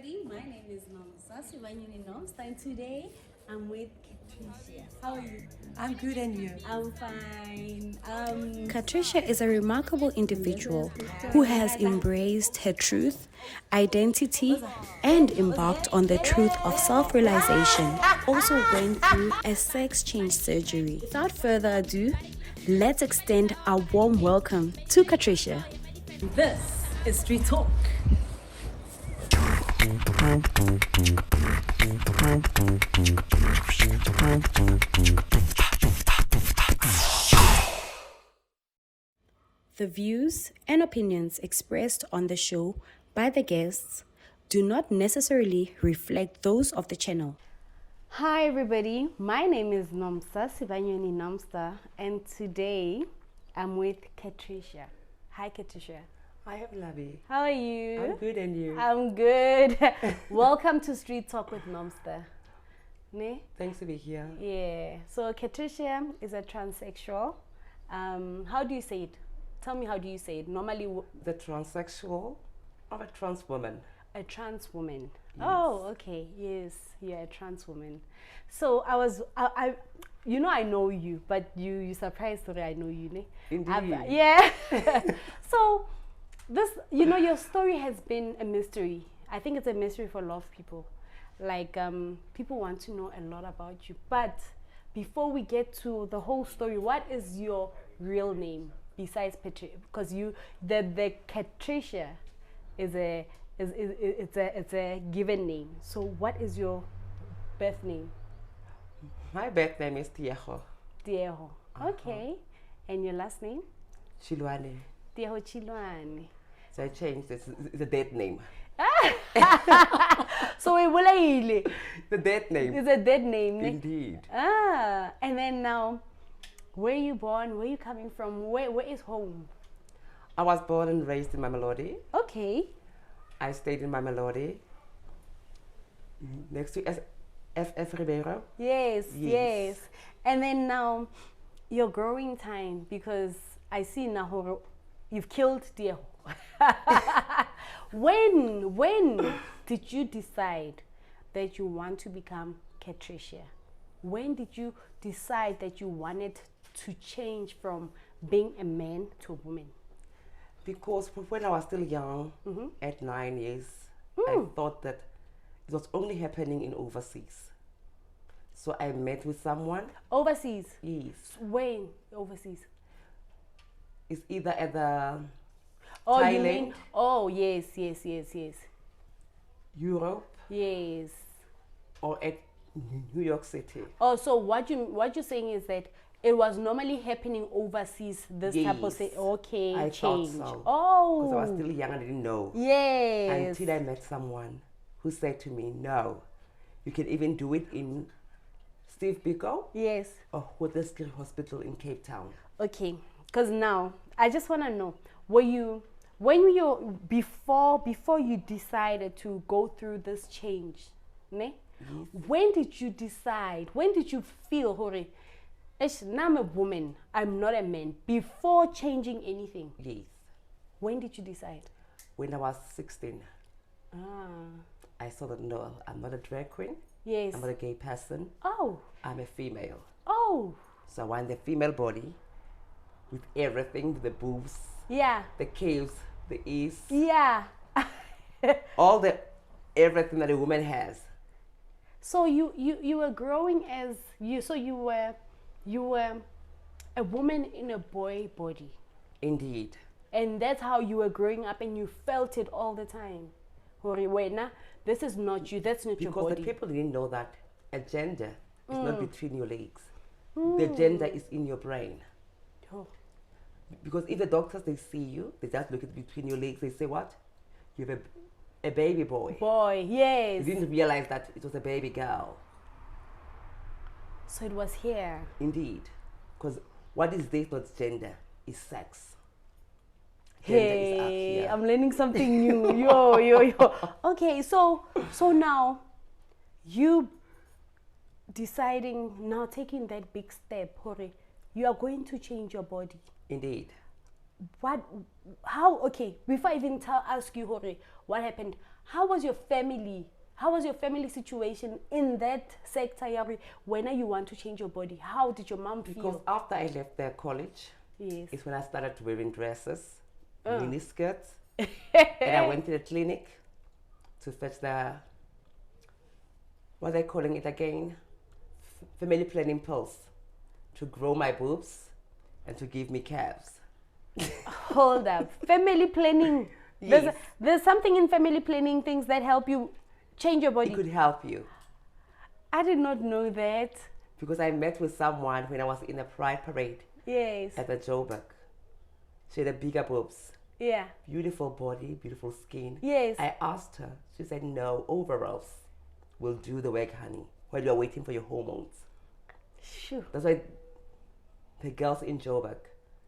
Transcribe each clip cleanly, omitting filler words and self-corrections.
everybody. My name is Nomstar, Nomstar, and today I'm with Catrecia. How are you? I'm good, and you? I'm fine. Catrecia is a remarkable individual who has embraced her truth, identity, and embarked on the truth of self-realization. Also went through a sex change surgery. Without further ado, let's extend our warm welcome to Catrecia. This is Streettalk. The views and opinions expressed on the show by the guests do not necessarily reflect those of the channel. Hi everybody, my name is Nomstar, Nomstar, and today I'm with Catrecia. Hi Catrecia. Hi, Ablabi. How are you? I'm good, and you? I'm good. Welcome to Streettalk with Nomstar. Ne? Thanks to be here. Yeah. So Catrecia is a transsexual. How do you say it? Tell me, how do you say it? Normally, The transsexual or a trans woman? a trans woman. Yes. Oh, okay. Yes, you're a trans woman. So I I know you, but you surprised that I know you, ne? Indeed. Yeah. So this, your story has been a mystery. I think it's a mystery for a lot of people. Like, people want to know a lot about you. But before we get to the whole story, what is your real name besides Patricia? Because the Catrecia is a given name. So what is your birth name? My birth name is Tieho Tieho. Okay. And your last name? Chilwane. Tieho Chilwane. So I changed it. It's a dead name. So it's The dead name. a dead name. Ne? Indeed. And then now, where are you born? Where are you coming from? Where is home? I was born and raised in Mamelodi. Okay. I stayed in Mamelodi. Next to FF Ribeiro. Yes. Yes. And then now, your growing time, because I see now you've killed Tieho. When did you decide that you want to become Catrecia? When did you decide that you wanted to change from being a man to a woman? Because when I was still young, at 9 years, I thought that it was only happening in overseas. So I met with someone. Overseas? Yes. When overseas? It's either at the Oh, Thailand, you mean? Oh, yes. Europe, Yes. or at New York City. Oh, so what you're saying is that it was normally happening overseas. This type of Yes. okay I thought change. so. Oh, Because I was still young, I didn't know. yes. Until I met someone who said to me, no, you can even do it in Steve Biko Yes. or Hotel Hospital in Cape Town. Okay. Because now I just want to know, before you decided to go through this change, ne? Yes. When did you decide? When did you feel, Hore, now I'm a woman, I'm not a man, before changing anything? Yes. When did you decide? When I was 16, Ah, I saw that no, I'm not a drag queen. yes. I'm not a gay person. Oh, I'm a female. oh, So I want the female body with everything, the boobs, yeah, the calves, the ears, yeah. all everything that a woman has. So you were growing as you were a woman in a boy body, Indeed. and that's how you were growing up, and you felt it all the time. Hore, wena, this is not you. That's not your Because body. the people didn't know that a gender is not between your legs. The gender is in your brain. Oh, Because if the doctors, they see you, they just look at between your legs, they say, what? You have a baby boy. boy, yes. You didn't realize that it was a baby girl. So it was here. Indeed. Because what is this, not gender, is sex. Gender is up Hey, here. I'm learning something new. Yo. Okay, so now you deciding now, taking that big step, Hore, you are going to change your body. Indeed. How, okay, before I even ask you, Hore, what happened, how was your family? How was your family situation in that sector, Yari, when you want to change your body? How did your mom feel? Because after I left the college, yes, it's when I started wearing dresses, mini skirts, and I went to the clinic to fetch the, what are they calling it again? Family planning pills to grow my boobs and to give me calves. Hold up. Family planning. Yes. There's something in family planning things that help you change your body. It could help you. I did not know that. Because I met with someone when I was in a pride parade. Yes. At the Joburg. She had a bigger boobs. Yeah. Beautiful body, beautiful skin. Yes. I asked her. She said, no, overalls will do the work, honey, while you're waiting for your hormones. Sure. That's why the girls in Joburg,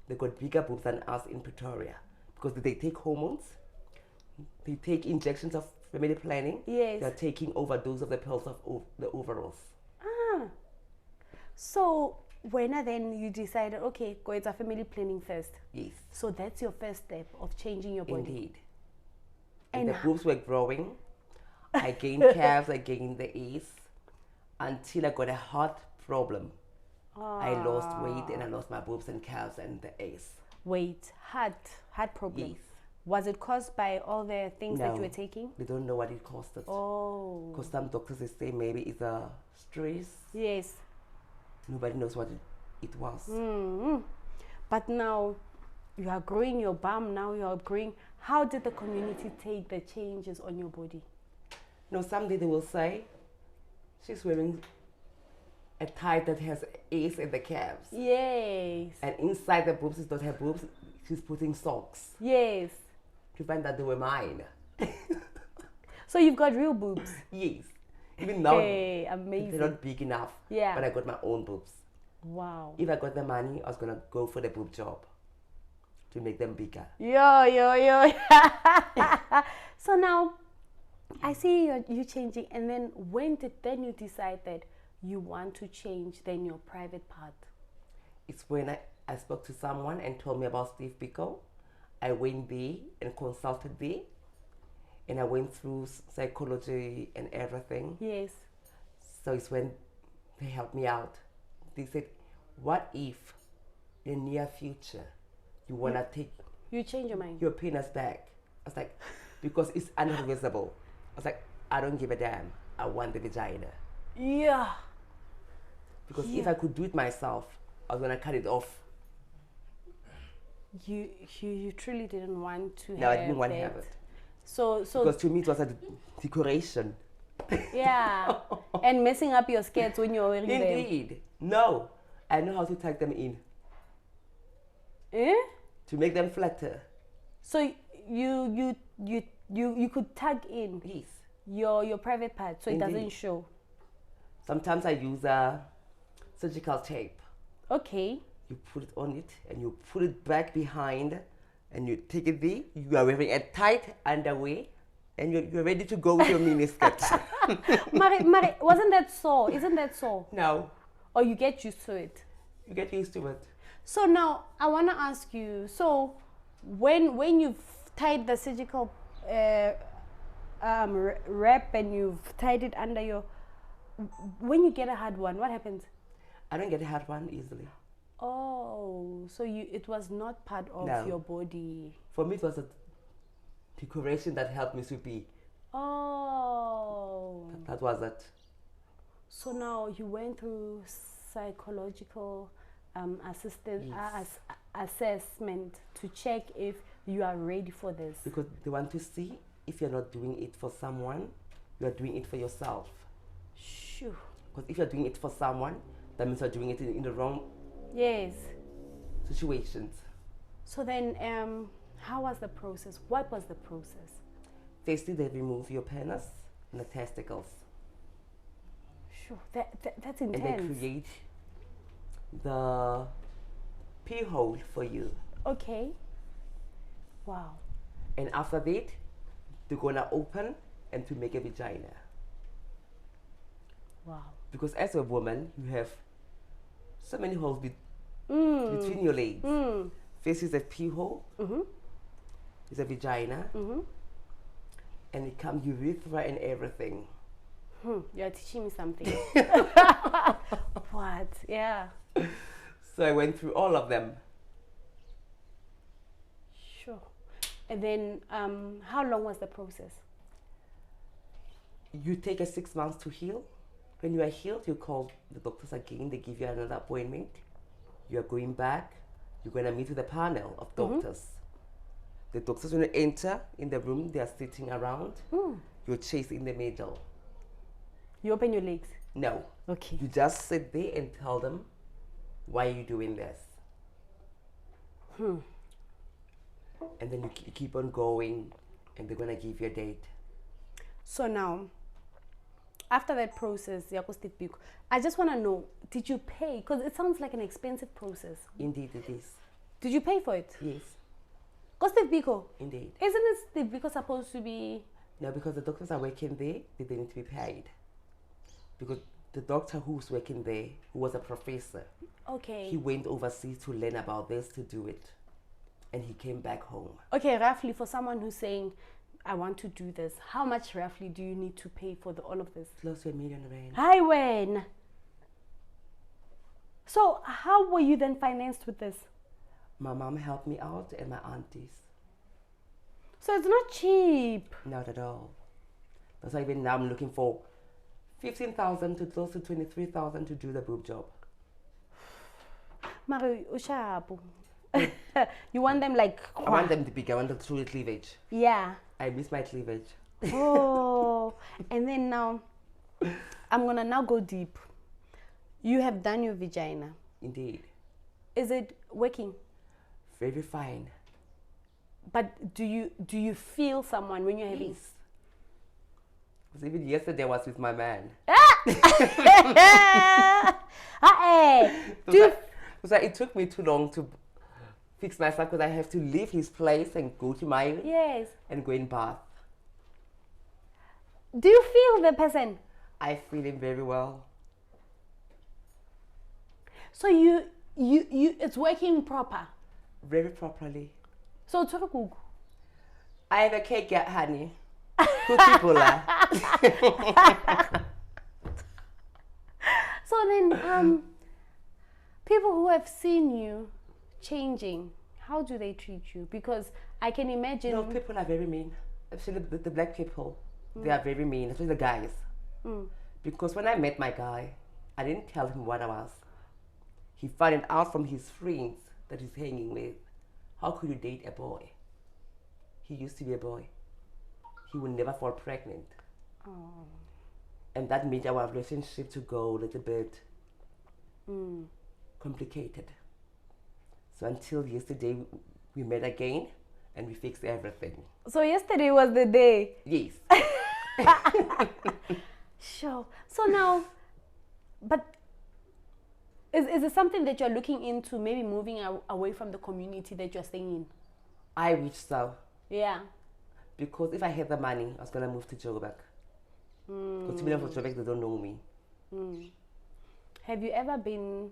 they got bigger boobs than us in Pretoria. Because they take hormones, they take injections of family planning. Yes. They're taking overdose of the pills of the overalls. Ah. So when then you decided, okay, go it's a family planning first. Yes. So that's your first step of changing your body. Indeed. And the boobs were growing. I gained calves, I gained the A's until I got a heart problem. I lost weight and I lost my boobs and calves and the A's. Wait, heart problem. Yes. Was it caused by all the things that No, you were taking? they don't know what it caused it. Oh. Because some doctors they say maybe it's a stress. Yes. Nobody knows what it was. Mm-hmm. But now you are growing your bum, now you are growing. How did the community take the changes on your body? No, someday they will say, she's wearing a tie that has A's in the calves. Yes. And inside the boobs, it's not her boobs, she's putting socks. Yes. To find that they were mine. So you've got real boobs? Yes. Even now, hey, amazing. they're not big enough. Yeah. But I got my own boobs. Wow. If I got the money, I was going to go for the boob job to make them bigger. Yo. So now, I see you changing, and then when did then you decide that you want to change then your private part? It's when I spoke to someone and told me about Steve Biko. I went there and consulted there, and I went through psychology and everything. Yes. So it's when they helped me out. They said, what if in the near future you want to take You change your mind? your penis back? I was like, because it's unreversible. I was like, I don't give a damn. I want the vagina. Yeah. Because if I could do it myself, I was going to cut it off. You truly didn't want to No, have I didn't want that. to have it. So Because to me it was a decoration. yeah. And messing up your skirts when you're wearing them. Indeed. No. I know how to tuck them in. Eh? To make them flatter. So you could tuck in Yes. your private part so it doesn't Indeed. show. Sometimes I use surgical tape. Okay. You put it on it and you put it back behind and you take it there. You are wearing a tight underwear and you're ready to go with your miniskirt. Mari, wasn't that sore? Isn't that sore? No. Or you get used to it? You get used to it. So now I want to ask you, so when you've tied the surgical wrap and you've tied it under your, when you get a hard one, what happens? I don't get a hard one easily. Oh, so it was not part of No. your body. For me, it was a decoration that helped me to be. Oh. That was it. So now you went through psychological assessment to check if you are ready for this. Because they want to see if you're not doing it for someone, you are doing it for yourself. Sure. Because if you're doing it for someone, that means you're doing it in the wrong Yes. situations. So then, how was the process? What was the process? Firstly, they remove your penis and the testicles. Sure. That's And intense. they create the pee hole for you. Okay. Wow. And after that, they're gonna open and to make a vagina. Wow. Because as a woman, you have so many holes between your legs. First is a pee hole, is a vagina, and it comes urethra and everything. You're teaching me something. What? Yeah. So I went through all of them. Sure. And then, how long was the process? You take 6 months to heal. When you are healed, you call the doctors again. They give you another appointment. You are going back. You're going to meet with a panel of doctors. The doctors, when you enter in the room, they are sitting around. You're chased in the middle. You open your legs? No. Okay. You just sit there and tell them, why are you doing this? And then you keep on going, and they're going to give you a date. So now, after that process, I just want to know, did you pay? Because it sounds like an expensive process. Indeed it is. Did you pay for it? Yes. Biko? Indeed. Isn't Steve Biko supposed to be? No, because the doctors are working there, they need to be paid. Because the doctor who's working there, who was a professor, Okay. he went overseas to learn about this, to do it. And he came back home. Okay, roughly, for someone who's saying, I want to do this, how much roughly do you need to pay for all of this? Close to R1 million. Hi, when? So how were you then financed with this? My mom helped me out and my aunties. So it's not cheap. Not at all. That's why even now I'm looking for 15,000 to close to 23,000 to do the boob job. Mari, ushapu. You want them like? I want them to be. I want the true cleavage. Yeah. I miss my cleavage. Oh, and then now, I'm gonna now go deep. You have done your vagina. Indeed. Is it working? Very fine. But do you feel someone when you're having? Yes. Because even yesterday I was with my man. So it took me too long to fix myself because I have to leave his place and go to mine. Yes. And go in bath. Do you feel the person? I feel him very well. So you it's working proper. Very properly. So Turukuku. I have a cake, honey. Cookie puller. So then, people who have seen you changing, how do they treat you? Because I can imagine. No, people are very mean. Actually, the black people, they are very mean, especially the guys. Because when I met my guy, I didn't tell him what I was. He found it out from his friends that he's hanging with. How could you date a boy? He used to be a boy. He would never fall pregnant. Oh. And that made our relationship to go a little bit complicated. So until yesterday, we met again and we fixed everything. So yesterday was the day? Yes. Sure. So now, but is it something that you're looking into, maybe moving away from the community that you're staying in? I wish so. Yeah. Because if I had the money, I was going to move to Joburg. Because people from Joburg, they don't know me. Have you ever been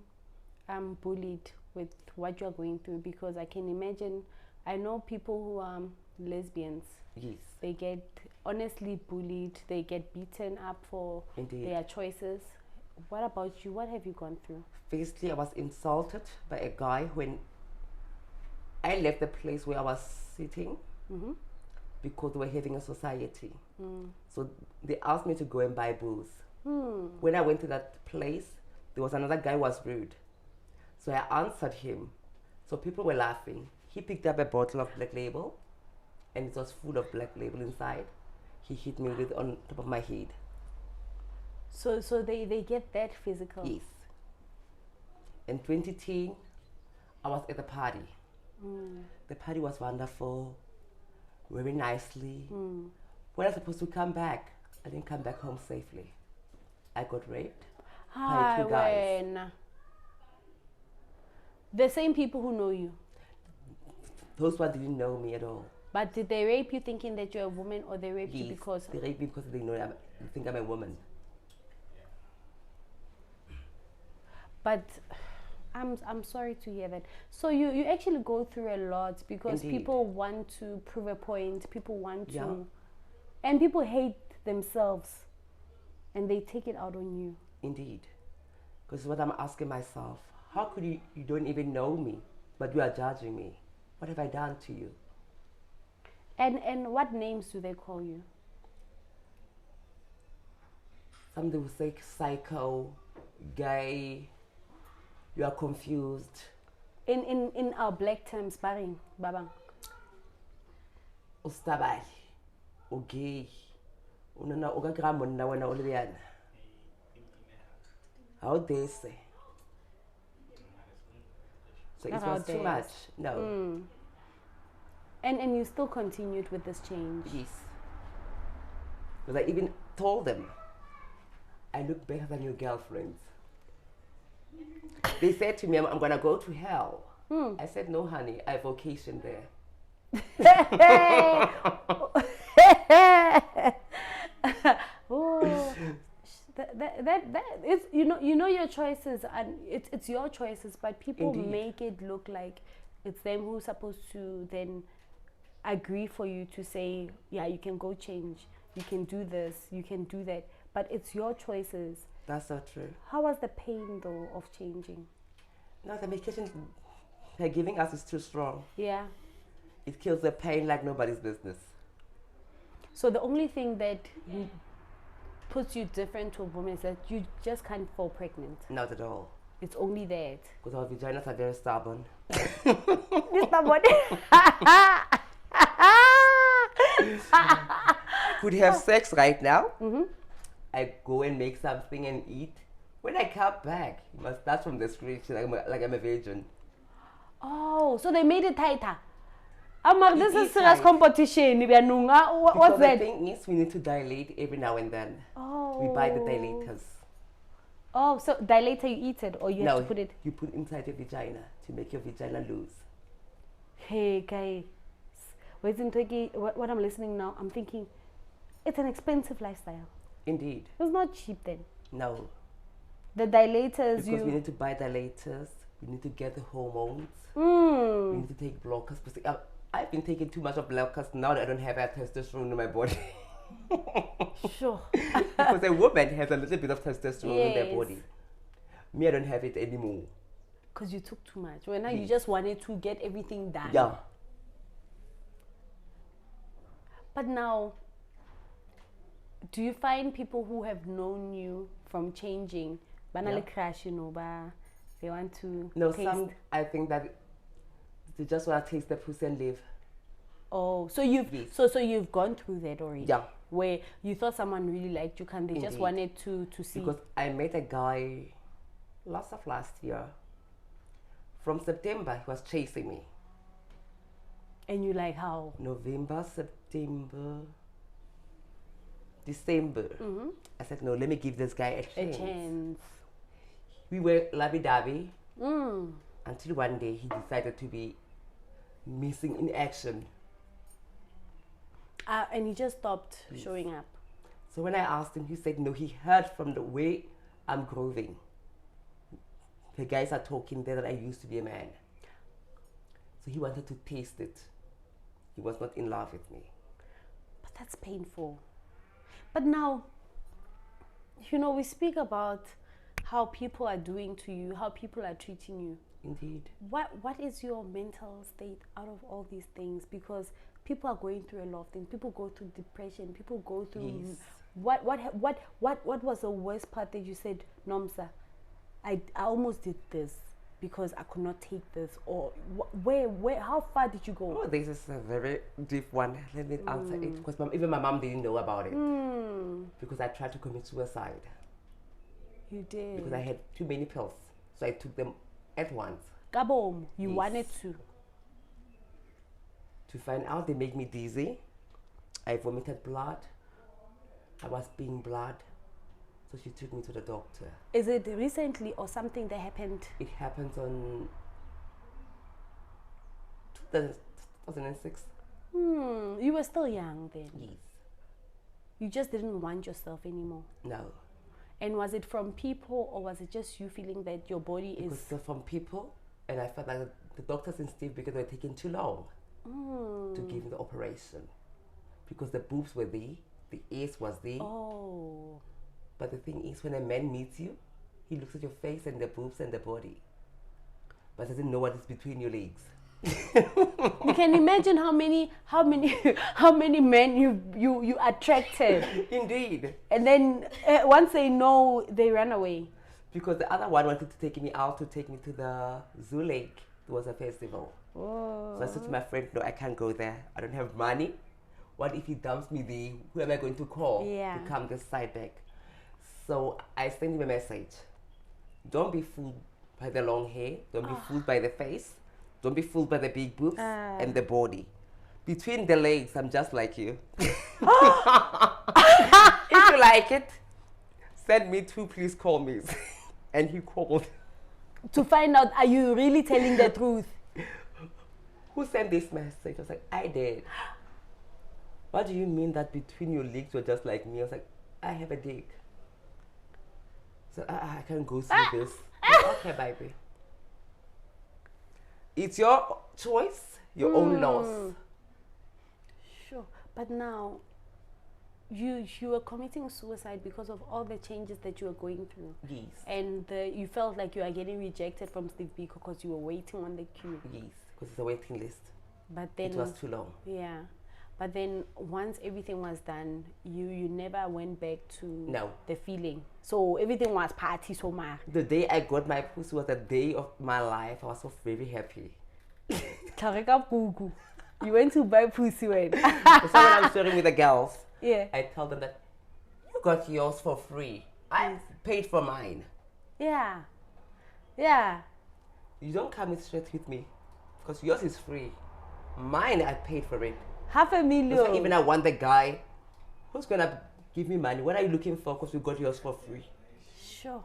bullied with what you're going through? Because I can imagine, I know people who are lesbians. Yes. They get honestly bullied. They get beaten up for their choices. What about you? What have you gone through? Firstly, I was insulted by a guy when I left the place where I was sitting because they were having a society. So they asked me to go and buy booze. When I went to that place, there was another guy who was rude. So I answered him. So people were laughing. He picked up a bottle of Black Label and it was full of Black Label inside. He hit me with on top of my head. So they get that physical? Yes. In 2010, I was at the party. The party was wonderful, very nicely. When I was supposed to come back, I didn't come back home safely. I got raped by 2 guys. The same people who know you? Those ones didn't know me at all. But did they rape you thinking that you're a woman, or they raped you because... They raped me because they know they think I'm a woman. But I'm sorry to hear that. So you actually go through a lot because people want to prove a point. People want to And people hate themselves and they take it out on you. Indeed. Because what I'm asking myself, how could you don't even know me, but you are judging me? What have I done to you? And what names do they call you? Some will say psycho, gay, you are confused. In our black terms, babang. Ustabali, gay, unana uga monna wana oliyana. How they say? So it was too much. No. And you still continued with this change. Yes. Because I even told them, I look better than your girlfriends. They said to me, I'm gonna go to hell. I said, no, honey, I have vocation there. Oh, that is, you know your choices, and it's your choices, but people Indeed. make it look like it's them who's supposed to then agree for you to say, yeah, you can go change, you can do this, you can do that, but it's your choices. That's not true. How was the pain though of changing? No, the medication they're giving us is too strong. Yeah. It kills the pain like nobody's business. So the only thing that puts you different to a woman is that you just can't fall pregnant. Not at all. It's only that. Because our vaginas are very stubborn. Could have sex right now. I go and make something and eat. When I come back, you must start from the scratch like I'm a virgin. Oh, so they made it tighter. This is is serious tight. competition. What's Because that? the thing is, we need to dilate every now and then. Oh. We buy the dilators. Oh, so dilator you eat it or you have No, to put it? you put inside your vagina to make your vagina loose. Hey, guys. What I'm listening now, I'm thinking, it's an expensive lifestyle. Indeed. It's not cheap then. No. The dilators Because we need to buy dilators. We need to get the hormones. We need to take blockers. I've been taking too much of blockers now that I don't have that testosterone in my body. Sure. Because a woman has a little bit of testosterone in their Yes. body. Me, I don't have it anymore. Because you took too much. Well, now you just wanted to get everything done. Yeah. But now, do you find people who have known you from changing, banally crash, they want to No, taste? some, I think that they just want to taste the pussy and live. Oh, so you've Yes. so you've gone through that already. Yeah. Where you thought someone really liked you, and they just Indeed. wanted to see. Because I met a guy last year. From September, he was chasing me. And you like how? November, September, December. I said, no, let me give this guy a A chance. chance. We were lovey-dovey until one day he decided to be missing in action. And he just stopped showing up. So when I asked him, he said, no, he heard from the way I'm growing. The guys are talking there that I used to be a man. So he wanted to taste it. He was not in love with me. But that's painful. But now, we speak about how people are doing to you, how people are treating you. Indeed. What is your mental state out of all these things? Because people are going through a lot of things. People go through depression. People go through. Yes. What was the worst part that you said, Nomstar? I almost did this because I could not take this. Or where? How far did you go? Oh, this is a very deep one. Let me answer it because even my mom didn't know about it because I tried to commit suicide. You did. Because I had too many pills, so I took them at once. Kabom, you Yes. wanted to. To find out, they made me dizzy. I vomited blood. I was peeing blood. So she took me to the doctor. Is it recently or something that happened? It happened on 2006. You were still young then. Yes. You just didn't want yourself anymore. No. And was it from people or was it just you feeling that your body Because is... they're from people, and I felt like the doctors in Steve because they were taking too long to give me the operation. Because the boobs were there, The ace was there. Oh. But the thing is, when a man meets you, he looks at your face and the boobs and the body, but doesn't know what is between your legs. You can imagine how many men you attracted. Indeed. And then once they know, they run away. Because the other one wanted to take me out to take me to the Zoo Lake. It was a festival. Oh. So I said to my friend, no, I can't go there. I don't have money. What if he dumps me there? Who am I going to call to come this side back? So I sent him a message. Don't be fooled by the long hair. Don't be fooled by the face. Don't be fooled by the big boobs and the body. Between the legs, I'm just like you. If you like it, send me 2, please call me. And he called. To find out, are you really telling the truth? Who sent this message? I was like, I did. What do you mean that between your legs you're just like me? I was like, I have a dick. So I can't go through this. Okay, baby. It's your choice, your own loss. Sure, but now you were committing suicide because of all the changes that you were going through. Yes. And you felt like you are getting rejected from Steve Biko because you were waiting on the queue. Yes, because it's a waiting list. But then it was too long. Yeah. But then once everything was done, you never went back to the feeling. So everything was party so much. The day I got my pussy was the day of my life. I was so very happy. You went to buy pussy when? So when I'm sharing with the girls, I tell them that you got yours for free. I paid for mine. Yeah. Yeah. You don't come straight with me because yours is free. Mine, I paid for it. $500,000. So even I want the guy who's gonna give me money. What are you looking for? Because you got yours for free. Sure.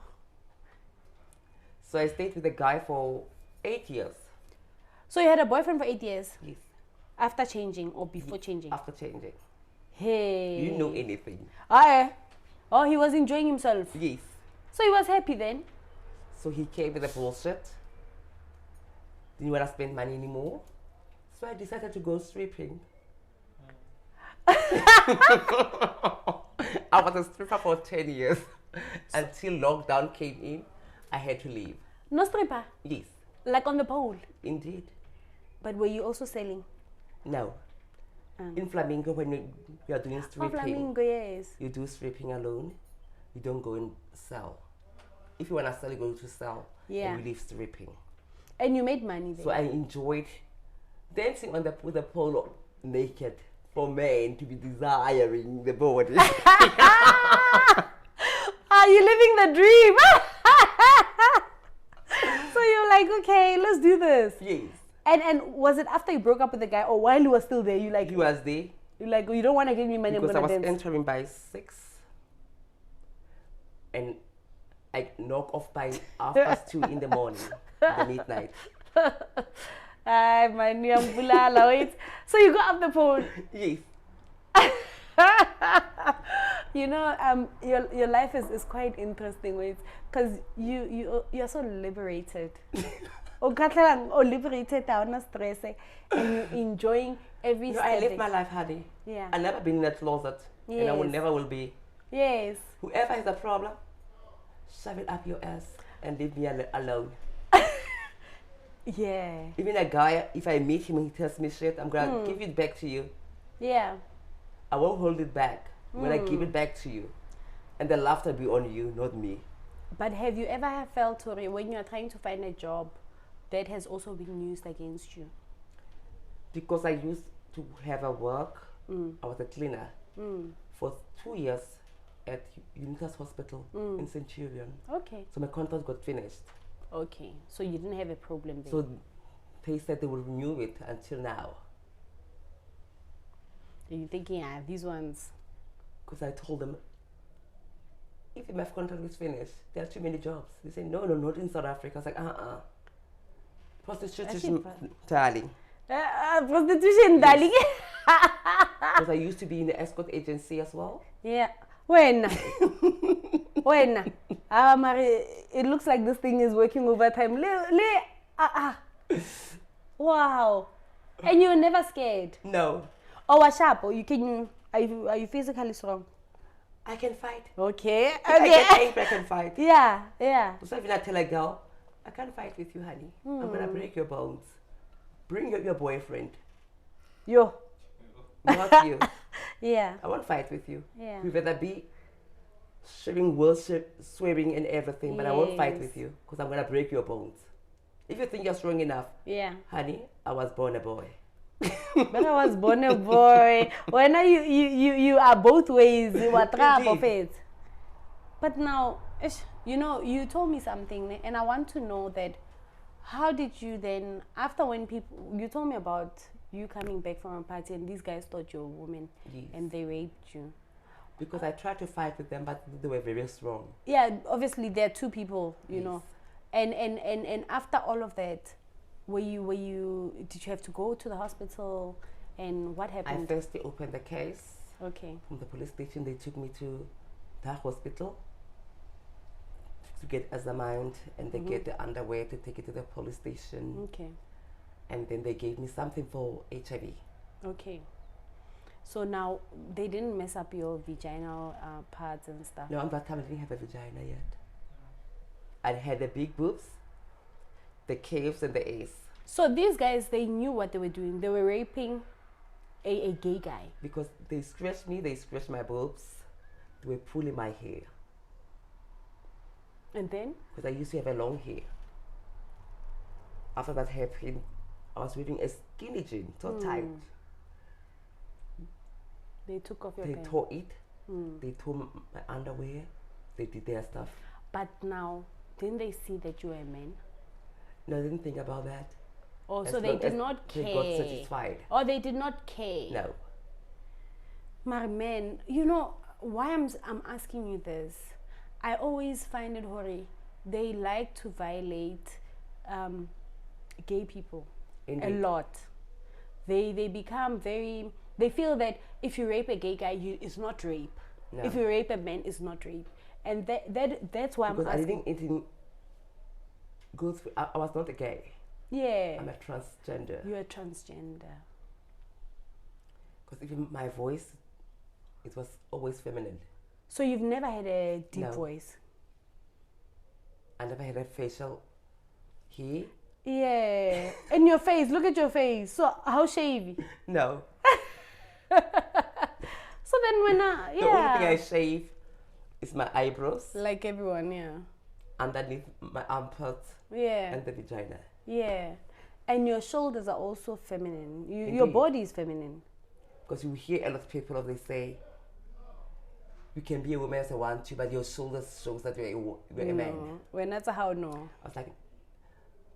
So I stayed with the guy for 8 years. So you had a boyfriend for 8 years? Yes. After changing or before changing? After changing. Hey. You know anything. Oh, he was enjoying himself? Yes. So he was happy then? So he came with the bullshit. Didn't want to spend money anymore. So I decided to go stripping. I was a stripper for 10 years. Until lockdown came in, I had to leave. No stripper? Yes. Like on the pole? Indeed. But were you also selling? No. In Flamingo, when you are doing stripping, Flamingo, yes. You do stripping alone. You don't go and sell. If you want to sell, you go to sell. Yeah. And you leave stripping. And you made money there? So I enjoyed dancing on with the pole naked for men to be desiring the body. Are you living the dream? So you're like, okay, let's do this. Yes. And was it after you broke up with the guy or while you were still there? You like? He was there. You like, you don't want to give me money. Because I was dance. entering by 6. And I knock off by 2:30 in the morning, the midnight. Ay, man, wait. So you got up the pole? Yes. You know, your life is quite interesting, because you're so liberated. Or liberated, no stress, and you're enjoying every step. I live my life, honey. Yeah. I've never been in a closet, and I will never will be. Yes. Whoever has a problem, shove it up your ass and leave me alone. Yeah. Even a guy, if I meet him and he tells me shit, I'm gonna give it back to you. Yeah. I won't hold it back. When I give it back to you, and the laughter be on you, not me. But have you ever felt, Tori, when you're trying to find a job, that has also been used against you? Because I used to have a work, I was a cleaner for 2 years at Unitas Hospital in Centurion. Okay. So my contract got finished. Okay, so you didn't have a problem there. So they said they will renew it until now. Are you thinking, these ones? Because I told them, if my contract is finished, there are too many jobs. They say, no, not in South Africa. I was like, prostitution, darling. Prostitution, darling. Because I used to be in the escort agency as well. Yeah. When? It looks like this thing is working overtime. Wow. And you were never scared? No. Or was sharp? Or you can Are you physically strong? I can fight. Okay. If I get angry, I can fight. Yeah. So if I tell a girl, I can't fight with you, honey. I'm gonna break your bones. Bring your boyfriend. Yo. Not you. Yeah. I won't fight with you. Yeah. We better be sharing words, swearing and everything, but I won't fight with you because I'm gonna break your bones. If you think you're strong enough, honey, I was born a boy. But I was born a boy. When you are both ways. You are trap of it. But now, you told me something, and I want to know that. How did you then, after when you told me about you coming back from a party and these guys thought you were a woman and they raped you? Because I tried to fight with them, but they were very strong. Yeah, obviously there are two people, you know. And after all of that, did you have to go to the hospital and what happened? I first opened the case. Okay. From the police station, they took me to the hospital to get examined, and they get the underwear to take it to the police station. Okay. And then they gave me something for HIV. Okay. So now they didn't mess up your vaginal parts and stuff? No, at that time I didn't have a vagina yet. I had the big boobs, the caves, and the ace. So these guys, they knew what they were doing. They were raping a gay guy. Because they scratched me, they scratched my boobs, they were pulling my hair. And then? Because I used to have a long hair. After that happened, I was wearing a skinny jean, so tight. They took off your They pants. tore it. They tore my underwear. They did their stuff. But now, didn't they see that you were a man? No, I didn't think about that. Oh, As so they long did as not care. They got satisfied. Oh, they did not care. No. My man, you know why I'm asking you this? I always find it horrible. They like to violate gay people. Indeed. A lot. They become very. They feel that if you rape a gay guy, it's not rape. No. If you rape a man, it's not rape. And that's why because I'm asking. It didn't go through. I was not a gay. Yeah. I'm a transgender. You're a transgender. Because even my voice, it was always feminine. So you've never had a deep voice? I never had a facial hair. Yeah. In your face, look at your face. So how shavy? No. So then when the only thing I shave is my eyebrows. Like everyone, yeah. Underneath my armpits. Yeah. And the vagina. Yeah. And your shoulders are also feminine. Your body is feminine. Because you hear a lot of people, they say, you can be a woman as I want to, but your shoulders shows that you're a man. When that's how no. I was like,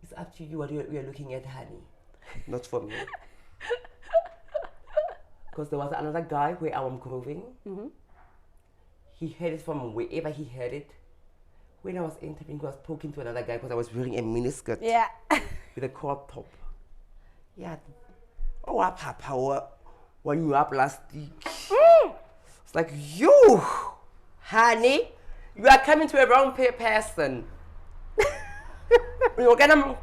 it's up to you what you're looking at, honey. Not for me. Because there was another guy where I was grooving. He heard it from wherever he heard it. When I was entering, he was poking to another guy because I was wearing a miniskirt. Yeah. With a crop top. Yeah. Oh, Papa, when you are plastic. It's like, you, honey, you are coming to a wrong person. You're gonna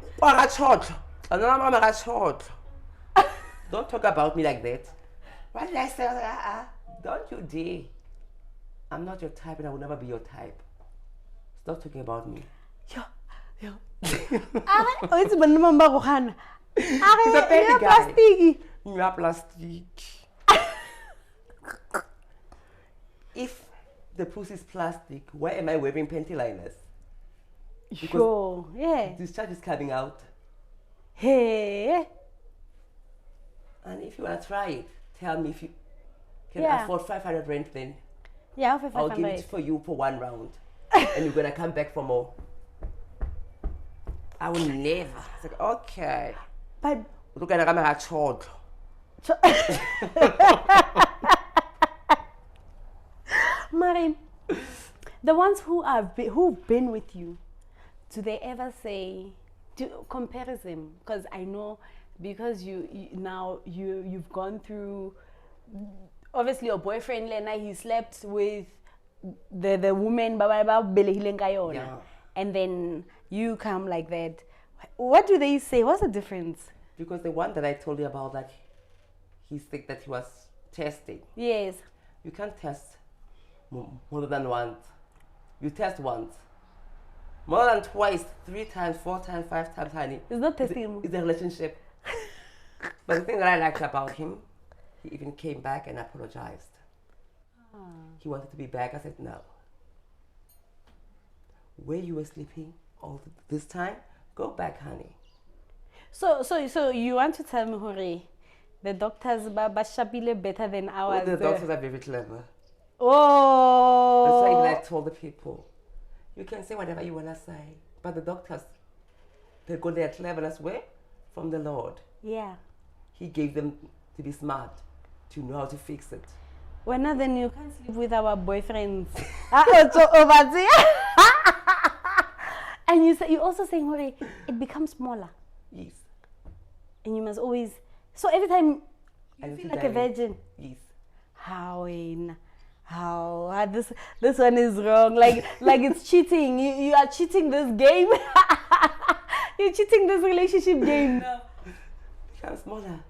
don't talk about me like that. What did I say? Don't you dare. I'm not your type and I will never be your type. Stop talking about me. Yo. It's a baby guy. You are plastic. If the pussy is plastic, why am I wearing panty liners? Sure, yeah. Discharge is coming out. Hey. And if you want to try it, tell me if you can afford 500 rent then. Yeah, for 500. I'll give it for you for one round. And you're going to come back for more. I will never. It's like, okay. But look at my child. Mari, the ones who've been with you, do they ever say comparison? Because I know, because you've gone through. Obviously, your boyfriend Lena, he slept with the woman, and then you come like that. What do they say? What's the difference? Because the one that I told you about, that he said that he was testing. Yes. You can't test more than once. You test once. More than twice, 3 times, 4 times, 5 times, honey. It's not testing. It's a relationship. But the thing that I liked about him, he even came back and apologized. He wanted to be back. I said, no. Where you were sleeping all this time, go back, honey. So you want to tell me, Hore, the doctors are better than ours? The doctors are very clever. Oh. That's why I told the people, you can say whatever you want to say, but the doctors, they got their cleverness where? From the Lord. Yeah. He gave them to be smart, to know how to fix it. Well, now then you can't sleep with our boyfriends. And you also saying, Hore, it becomes smaller. Yes. And you must always, so every time you And feel to like a dilate. virgin. Yes. How this one is wrong. Like it's cheating. You are cheating this game. You're cheating this relationship game now. Become smaller.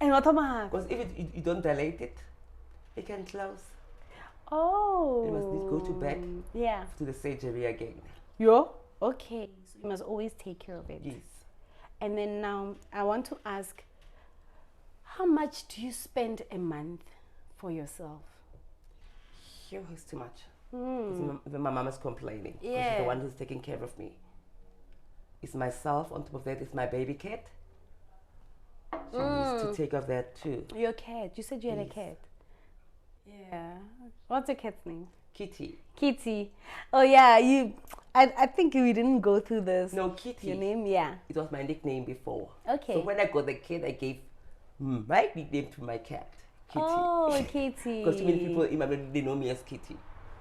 And what am I? Because if you don't dilate it, it can close. Oh. You must need go to bed. Yeah. To the surgery again. Yo? Okay. So you must always take care of it. Yes. And then now I want to ask, how much do you spend a month for yourself? Yo, it's too much. Even my mom is complaining. Because Yeah. she's the one who's taking care of me. It's myself. On top of that, it's my baby cat. She needs to take care of that too. Your cat. You said you had a cat. Yeah. What's your cat's name? Kitty. Kitty. Oh yeah, I think we didn't go through this. No, Kitty. Your name, yeah. It was my nickname before. Okay. So when I got the cat, I gave my nickname to my cat, Kitty. Oh, Kitty. Because too many people in Mamelodi, they know me as Kitty.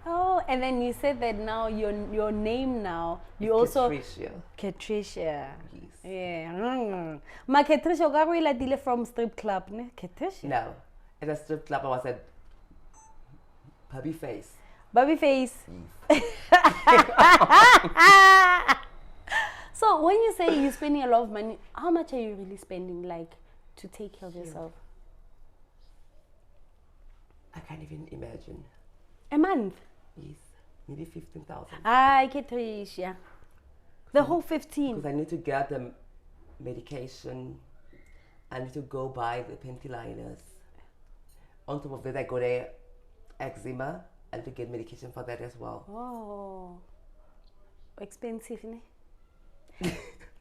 Oh, and then you said that now your name now, you It's also Catrecia. Catrecia. Yes. Yeah. Ma Catrecia ka go ila from strip club, ne? Catrecia. No. At a strip club, I was at Puppy Face. Baby face. Yes. So when you say you're spending a lot of money, how much are you really spending, like, to take care of yourself? I can't even imagine. A month? Yes. Maybe 15,000. Ay, Catrecia. The whole 15. Because I need to get the medication. I need to go buy the panty liners. On top of that, I got a eczema. I need to get medication for that as well. Oh, expensive, ne?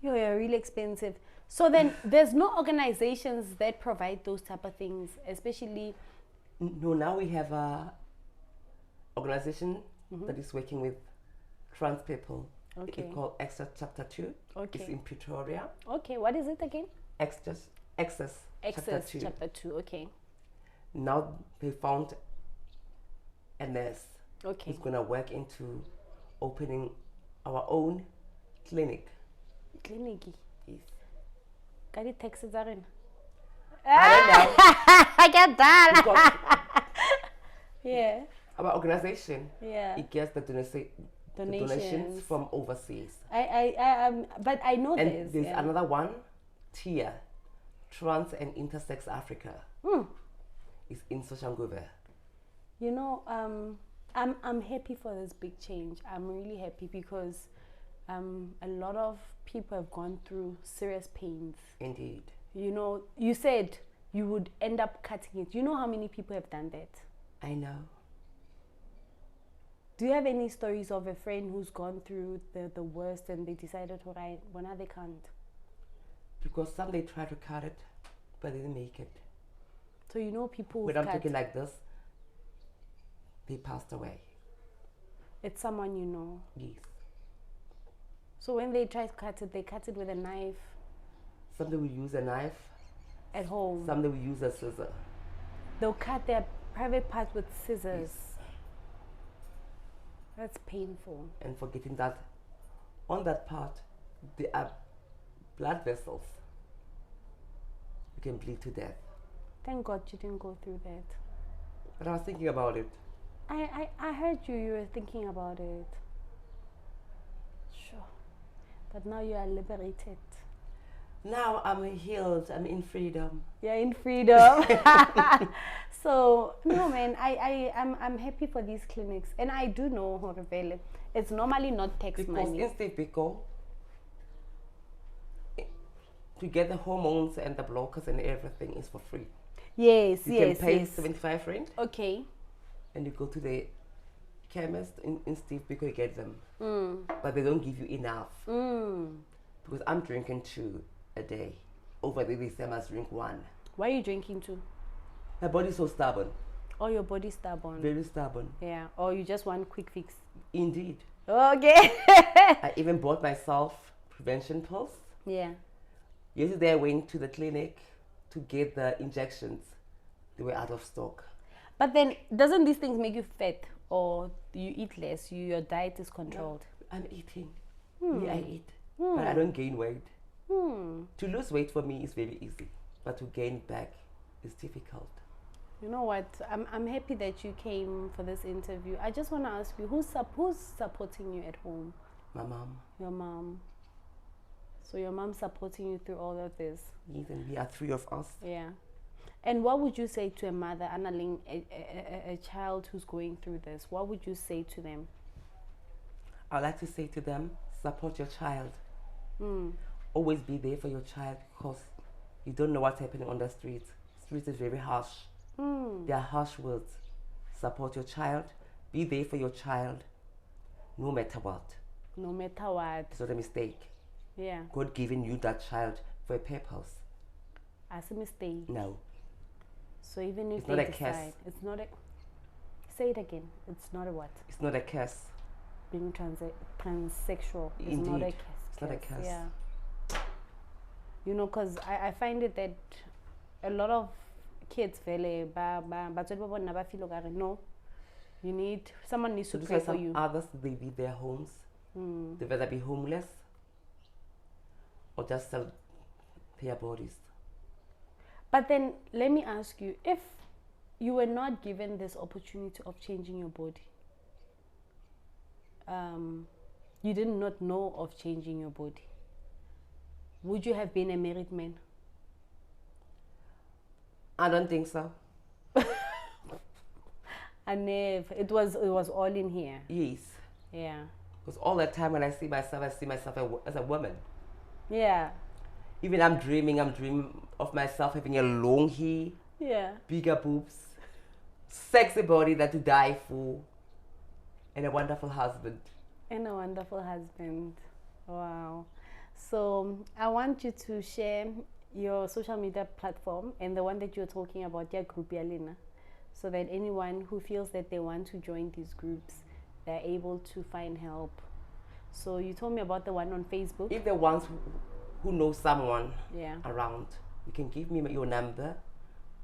You're really expensive. So then, there's no organizations that provide those type of things, especially. No, now we have a organization that is working with trans people. Okay. It's called Access Chapter 2. Okay. It's in Pretoria. Okay, what is it again? Access Chapter 2. Chapter 2. Okay. Now they found a nurse Okay. who's going to work into opening our own clinic. Clinic. Yes. Got the taxes are in. I I get that. don't know. Yeah. Our organization, Yeah. it gets the donations Donations. from overseas. But I know And this. there's Yeah. another one, TIA, Trans and Intersex Africa. It's in Soshanguve. You know, I'm happy for this big change. I'm really happy because a lot of people have gone through serious pains. Indeed. You know, you said you would end up cutting it. You know how many people have done that? I know. Do you have any stories of a friend who's gone through the worst and they decided to write, well, now they can't? Because some they try to cut it, but they didn't make it. So you know people When who've I'm cut, talking like this, they passed away. it's someone you know. Yes. So when they try to cut it, they cut it with a knife Some they will use a knife, at home. some they will use a scissor. They'll cut their private parts with scissors. Yes. That's painful. And forgetting that on that part, there are blood vessels. You can bleed to death. Thank God you didn't go through that. But I was thinking about it. I heard you were thinking about it. Sure. But now you are liberated. Now I'm healed, I'm in freedom. You're in freedom. So no man, I'm happy for these clinics, and I do know Horvele. It's normally not tax Because money. in Steve Biko, to get the hormones and the blockers and everything is for free. Yes, You yes, can pay yes. 75 rand Okay. and you go to the chemist in Steve Biko, you get them. But they don't give you enough. Because I'm drinking 2 a day. Over there they say I must drink 1. Why are you drinking too? My body's so stubborn. Oh, your body's stubborn. Very stubborn. Yeah. Or you just want quick fix. Indeed. Okay. I even bought myself prevention pills. Yeah. Yesterday I went to the clinic to get the injections. They were out of stock. But then, doesn't these things make you fat, or you eat less? Your diet is controlled. I'm eating. Yeah, I eat. But I don't gain weight. To lose weight for me is very easy. But to gain back is difficult. You know what? I'm happy that you came for this interview. I just want to ask you, who's supporting you at home? My mom. Your mom. So your mom's supporting you through all of this. Yes, and we are 3 of us. Yeah. And what would you say to a mother analyzing a child who's going through this? What would you say to them? I'd like to say to them, support your child. Always be there for your child, because you don't know what's happening on the street. Street is very harsh. There are harsh words. Support your child. Be there for your child, no matter what. No matter what. It's not a mistake. Yeah. God giving you that child for a purpose. As a mistake. No. So even if It's they not a decide, curse. it's not a. Say it again. It's not a what? It's not a curse. Being transsexual is Indeed. not a curse. It's not a curse. Yeah. You know, because I find it that a lot of kids feel no. You need someone needs to So pray just for like you. some others, they leave their homes. They rather be homeless or just sell their bodies. But then let me ask you, if you were not given this opportunity of changing your body, you did not know of changing your body, would you have been a married man? I don't think so. I never. It was all in here. Yes. Yeah. Because all the time when I see myself as a woman. Yeah. Even I'm dreaming of myself having a long hair, Yeah. bigger boobs, sexy body that to die for, and a wonderful husband. And a wonderful husband. Wow. So I want you to share your social media platform and the one that you're talking about, your group Yalina, so that anyone who feels that they want to join these groups, they're able to find help. So you told me about the one on Facebook. If the ones who know someone Yeah. around, you can give me your number.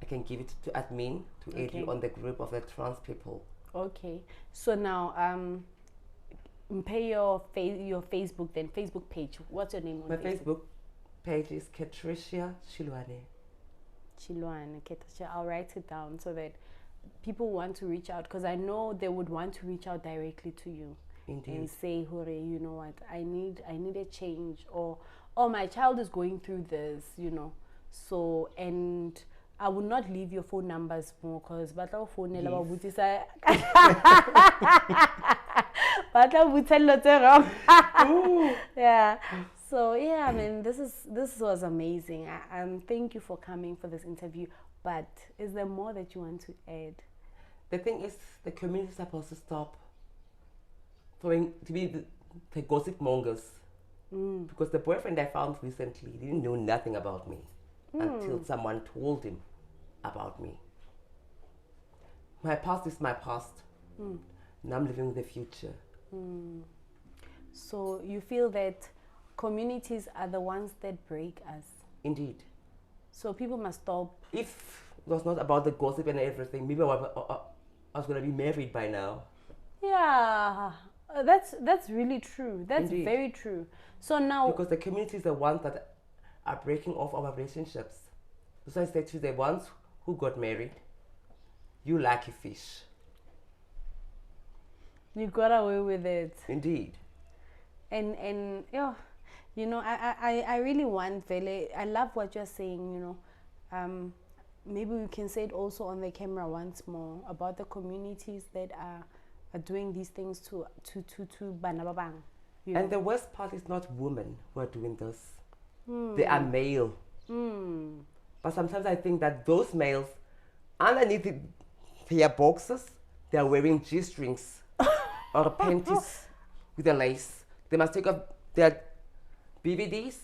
I can give it to admin to aid Okay. you on the group of the trans people. Okay. So now, pay your Facebook then, Facebook page. What's your name on My Facebook page is Catrecia Chilwane. Chilwane, Catrecia. I'll write it down so that people want to reach out, because I know they would want to reach out directly to you. Indeed. And say, Hore, you know what, I need a change, or my child is going through this, you know. So, and I will not leave your phone numbers more, because batla phone Yes. yeah. So yeah, I mean, this was amazing. Thank you for coming for this interview. But is there more that you want to add? The thing is, the community is supposed to stop throwing to be the gossip mongers. Because the boyfriend I found recently didn't know nothing about me until someone told him about me. My past is my past. Now I'm living the future. So you feel that communities are the ones that break us. Indeed. So people must stop. If it was not about the gossip and everything, maybe I was going to be married by now. Yeah, that's really true. That's Indeed. very true. So now, Because the community is the ones that are breaking off our relationships. So I said to the ones who got married, you lucky fish. you got away with it. Indeed. And yeah, you know, I really want Vele. I love what you're saying. You know, maybe we can say it also on the camera once more about the communities that are doing these things to bana ba bang, you And know. the worst part is not women who are doing this. They are male. But sometimes I think that those males, underneath their boxes, they are wearing G-strings or panties with a lace. They must take off their BVDs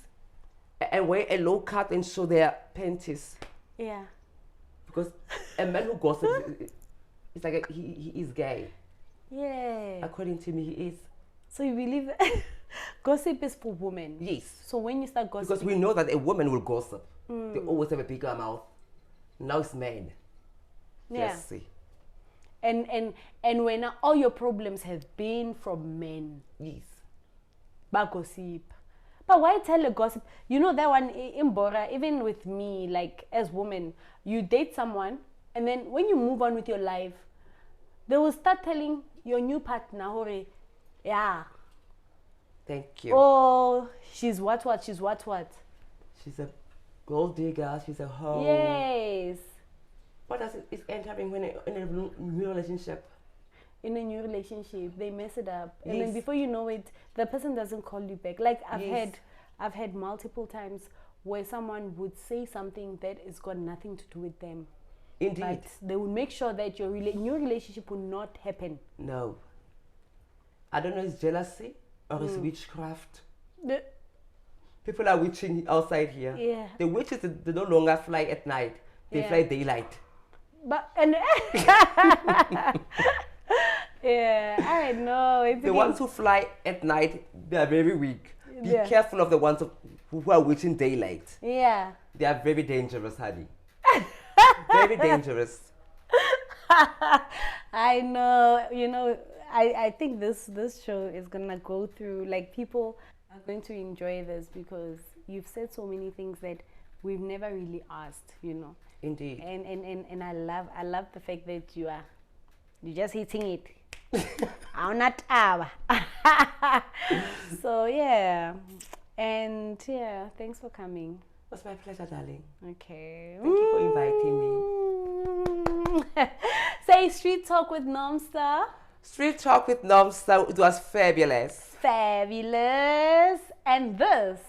and wear a low cut and show their panties. Yeah. Because a man who gossips, it's like he is gay. Yeah. According to me, he is. So you believe gossip is for women? Yes. So when you start gossiping, Because we know that a woman will gossip. They always have a bigger mouth. Now it's men. yeah. Just see. And when all your problems have been from men, Yes. ba gossip. But why tell a gossip? You know that one in Bora, even with me, like as women, you date someone, and then when you move on with your life, they will start telling your new partner, hore, yeah, Thank you. oh, she's what, she's what. She's a gold digger. She's a hoe. Yes. What does it is entering when in a new relationship? In a new relationship, they mess it up, and then Yes. before you know it, the person doesn't call you back. Like Yes. I've had multiple times where someone would say something that has got nothing to do with them, Indeed. but they will make sure that your new relationship will not happen. No. I don't know. It's jealousy or it's witchcraft. The- People are witching outside here. Yeah. The witches, they no longer fly at night. They Yeah. fly daylight. But and yeah, I know. It's The okay. ones who fly at night, they are very weak. Be Yeah. careful of the ones who are witching daylight. Yeah. They are very dangerous, honey. Very dangerous. I know. You know, I think this show is gonna go through, like, people are going to enjoy this because you've said so many things that we've never really asked, you know. Indeed. And I love the fact that you're just hitting it. I'm not our. So yeah. And yeah, thanks for coming. It was my pleasure, darling. Okay. Thank you for inviting me. Say Street Talk with Nomstar. Street Talk with Nomstar, it was fabulous. Fabulous. And this.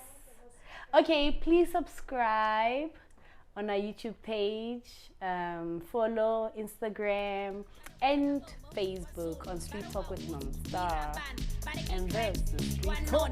Okay, please subscribe on our YouTube page, follow Instagram and Facebook on Street Talk with Nomstar. And this is Street Talk.